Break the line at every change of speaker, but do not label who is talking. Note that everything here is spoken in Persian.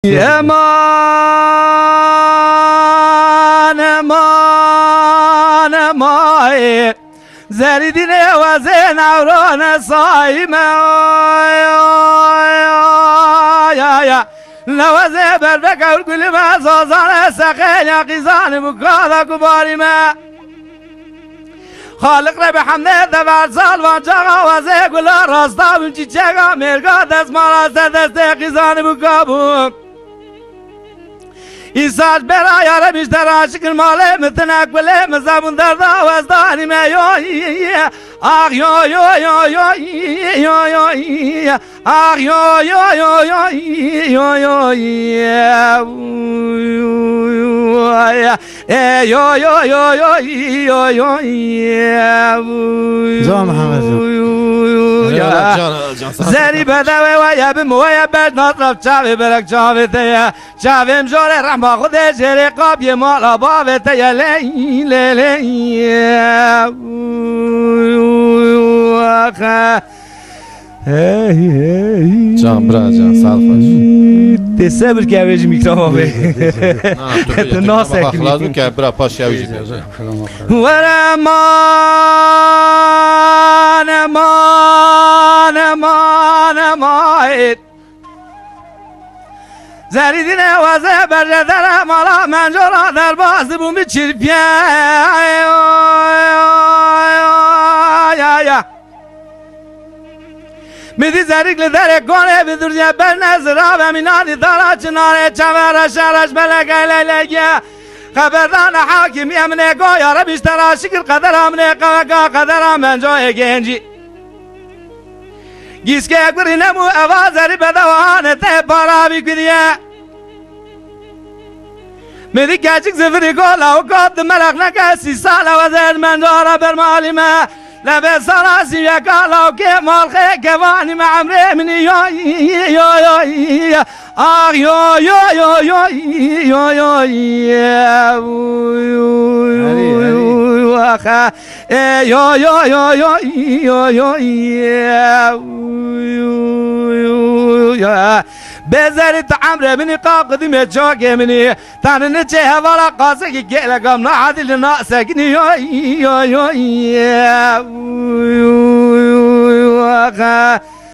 امان امان امان زریدین وزن اوران سایمه نوزه بربک اور کلی مزازان سخیل یقیزان بکادا کباریمه خالق را به حمده دور سال وانچاقا وزه گلا راستا بونچی چگا مرگا دست ماراسته دست قیزان بکابون ایساج برا یاره بیشتر عاشق ماله متنک بله مزبون دردا وزدانی میایی آخ یا یا یا یا یا یا آخ یا یا یا یا یا یا یا یا یا یا
زمان محمد
زری بدوه و یه بیم و یه بد نطرف چاوی برک چاوی تیه چاویم جوره رحمه خوده جره قاب یه مالا باوی تیه لی لی لی
Can bra can salfaş.
Dese bir keveci mikrofon be.
Tu
nasıl
bak lazım ki bra paş yavici.
Aman aman aman aman Zeridine vaze berredere mala mencora derbazı bu mi çirpiye Midi zerikli derek gone vidurje ben nezra ve minadi dara çınare çevere şereş melek eyleyge Haberdan hakim yemine goya rabiştera şükür kader amne kavaka kader amenco genci Giske ekberine mu evazeri bedavane te para bikriye Midi gerçek zifiri gola o kaddı merak ne kesi sala ve zermen dara bermalime لبس راسي يا قالوا كيف مالخي كفاني مع عمري من يو يو يو آخ يو يو يو يو يو يو أخا يو يو يو يو يو يو بزرت عمري مني قاقدي متشوكي مني تاني نتشيها ولا قاسك كيلا قمنا عادل ناسكني يو يو يو يو